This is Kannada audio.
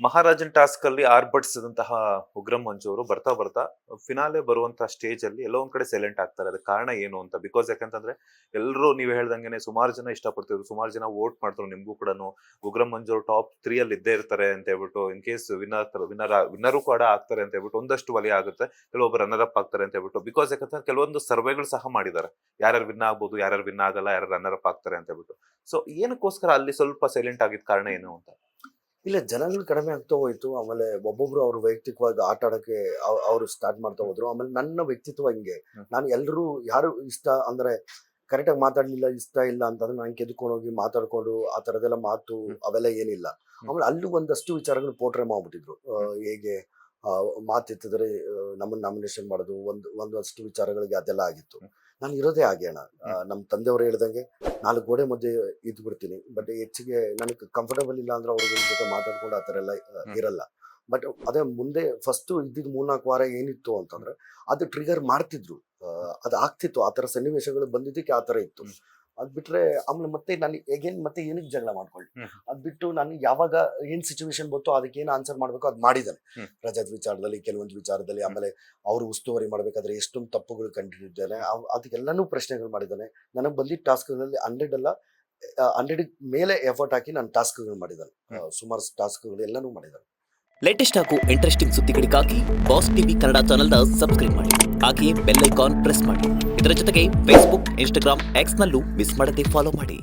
ಮಹಾರಾಜನ್ ಟಾಸ್ಕ್ ಅಲ್ಲಿ ಆರ್ಭಟಿಸಿದಂತಹ ಉಗ್ರಂ ಮಂಜು ಅವರು ಬರ್ತಾ ಬರ್ತಾ ಫಿನಾಲೆ ಬರುವಂತಹ ಸ್ಟೇಜ್ ಅಲ್ಲಿ ಎಲ್ಲೋ ಒಂದ್ ಕಡೆ ಸೈಲೆಂಟ್ ಆಗ್ತಾರೆ. ಅದಕ್ಕೆ ಕಾರಣ ಏನು ಅಂತ. ಬಿಕಾಸ್ ಯಾಕಂತಂದ್ರೆ ಎಲ್ಲರೂ ನೀವು ಹೇಳ್ದಂಗೆನೆ ಸುಮಾರು ಜನ ಇಷ್ಟಪಡ್ತಿದ್ರು, ಸುಮಾರು ಜನ ವೋಟ್ ಮಾಡ್ತಾರೆ ನಿಮ್ಗೂ ಕೂಡ. ಉಗ್ರಂ ಮಂಜು ಅವರು ಟಾಪ್ 3 ಅಲ್ಲಿ ಇದ್ದೇ ಇರ್ತಾರೆ ಅಂತ ಹೇಳ್ಬಿಟ್ಟು, ಇನ್ ಕೇಸ್ ವಿನ್ನರು ಕೂಡ ಆಗ್ತಾರೆ ಅಂತ ಹೇಳ್ಬಿಟ್ಟು ಒಂದಷ್ಟು ವಲಯ ಆಗುತ್ತೆ. ಕೆಲವೊಬ್ಬರು ರನ್ನರ್ ಅಪ್ ಆಗ್ತಾರೆ ಅಂತ ಹೇಳ್ಬಿಟ್ಟು. ಬಿಕಾಸ್ ಯಾಕಂದ್ರೆ ಕೆಲವೊಂದು ಸರ್ವೆಗಳು ಸಹ ಮಾಡಿದ್ದಾರೆ, ಯಾರ್ಯಾರು ವಿನ್ ಆಗ್ಬೋದು, ಯಾರ್ಯಾರು ವಿನ್ ಆಗಲ್ಲ, ಯಾರು ರನ್ನರ್ ಅಪ್ ಆಗ್ತಾರೆ ಅಂತ ಹೇಳ್ಬಿಟ್ಟು. ಸೊ ಏನಕ್ಕೋಸ್ಕರ ಅಲ್ಲಿ ಸ್ವಲ್ಪ ಸೈಲೆಂಟ್ ಆಗಿದ್ ಕಾರಣ ಏನು ಅಂತ. ಇಲ್ಲ, ಜನಗಳು ಕಡಿಮೆ ಆಗ್ತಾ ಹೋಯ್ತು. ಆಮೇಲೆ ಒಬ್ಬೊಬ್ರು ಅವ್ರು ವೈಯಕ್ತಿಕವಾಗಿ ಆಟ ಆಡಕ್ಕೆ ಅವ್ರು ಸ್ಟಾರ್ಟ್ ಮಾಡ್ತಾ ಹೋದ್ರು. ಆಮೇಲೆ ನನ್ನ ವ್ಯಕ್ತಿತ್ವ ಹಿಂಗೆ, ನಾನು ಎಲ್ರು ಯಾರು ಇಷ್ಟ ಅಂದ್ರೆ ಕರೆಕ್ಟಾಗಿ ಮಾತಾಡ್ಲಿಲ್ಲ, ಇಷ್ಟ ಇಲ್ಲ ಅಂತಂದ್ರೆ ನಾನು ಕೆದ್ಕೊಂಡು ಹೋಗಿ ಮಾತಾಡ್ಕೊಂಡು ಆ ತರದೆಲ್ಲ ಮಾತು ಅವೆಲ್ಲ ಏನಿಲ್ಲ. ಆಮೇಲೆ ಅಲ್ಲೂ ಒಂದಷ್ಟು ವಿಚಾರಗಳು ಪೋಟ್ರೆ ಮಾಡ್ಬಿಟ್ಟಿದ್ರು. ಹೇಗೆ ಮಾತೆತ್ತಿದ್ರೆ ನಮ್ಮನ್ನ ನಾಮಿನೇಷನ್ ಮಾಡೋದು, ಒಂದಷ್ಟು ವಿಚಾರಗಳಿಗೆ ಅದೆಲ್ಲ ಆಗಿತ್ತು. ನಾನು ಇರೋದೇ ಹಾಗೆ ಅಣ್ಣ. ನಮ್ಮ ತಂದೆಯವರು ಹೇಳ್ದಂಗೆ 4 ಗೋಡೆ ಮಧ್ಯೆ ಇದ್ದು ಬಿಡ್ತೀನಿ. ಬಟ್ ಹೆಚ್ಚಿಗೆ ನನಗೆ ಕಂಫರ್ಟಬಲ್ ಇಲ್ಲ ಅಂದ್ರೆ ಅವ್ರ ಜೊತೆ ಮಾತಾಡ್ಕೊಂಡು ಆ ಥರ ಎಲ್ಲ ಇರಲ್ಲ. ಬಟ್ ಅದೇ ಮುಂದೆ ಫಸ್ಟ್ ಇದ್ದಿದ್ದು 3-4 ವಾರ ಏನಿತ್ತು ಅಂತಂದ್ರೆ ಅದು ಟ್ರಿಗರ್ ಮಾಡ್ತಿದ್ರು, ಅದು ಆಗ್ತಿತ್ತು. ಆ ಥರ ಸನ್ನಿವೇಶಗಳು ಬಂದಿದ್ದಕ್ಕೆ ಆ ಥರ ಇತ್ತು. ಅದ್ ಬಿಟ್ರೆ ಆಮೇಲೆ ಮತ್ತೆ ನಾನು ಹೇಗೇನ್ ಮತ್ತೆ ಏನಕ್ಕೆ ಜಗಳ ಮಾಡ್ಕೊಳ್ಳಿ. ಅದ್ ಬಿಟ್ಟು ನಾನು ಯಾವಾಗ ಏನ್ ಸಿಚುವೇಶನ್ ಬಂತು ಅದಕ್ಕೆ ಏನ್ ಆನ್ಸರ್ ಮಾಡ್ಬೇಕು ಅದ್ ಮಾಡಿದ್ದಾನೆ. ರಜತ್ ವಿಚಾರದಲ್ಲಿ, ಕೆಲವೊಂದು ವಿಚಾರದಲ್ಲಿ, ಆಮೇಲೆ ಅವ್ರು ಉಸ್ತುವಾರಿ ಮಾಡ್ಬೇಕಾದ್ರೆ ಎಷ್ಟೊಂದು ತಪ್ಪುಗಳು ಕಂಡಿದ್ದಾನೆ. ಅದಕ್ಕೆಲ್ಲಾನು ಪ್ರಶ್ನೆಗಳು ಮಾಡಿದ್ದಾನೆ. ನನಗೆ ಬಂದಿದ್ದ ಟಾಸ್ಕ್ಗಳಲ್ಲಿ 100 ಅಲ್ಲ 100 ಮೇಲೆ ಎಫರ್ಟ್ ಹಾಕಿ ನಾನು ಟಾಸ್ಕ್ಗಳು ಮಾಡಿದ್ದಾನೆ. ಸುಮಾರು ಟಾಸ್ಕ್ಗಳು ಎಲ್ಲಾನು ಮಾಡಿದ್ದಾನೆ. ಲೇಟೆಸ್ಟ್ ಹಾಗೂ ಇಂಟ್ರೆಸ್ಟಿಂಗ್ ಸುದ್ದಿಗಳಿಗಾಗಿ ಬಾಸ್ ಟಿವಿ ಕನ್ನಡ ಚಾನೆಲ್ನ ಸಬ್ಸ್ಕ್ರೈಬ್ ಮಾಡಿ. ಹಾಗೆಯೇ ಬೆಲ್ ಐಕಾನ್ ಪ್ರೆಸ್ ಮಾಡಿ. ಇದರ ಜೊತೆಗೆ ಫೇಸ್ಬುಕ್, ಇನ್ಸ್ಟಾಗ್ರಾಮ್, ಎಕ್ಸ್ ನಲ್ಲೂ ಮಿಸ್ ಮಾಡದೆ ಫಾಲೋ ಮಾಡಿ.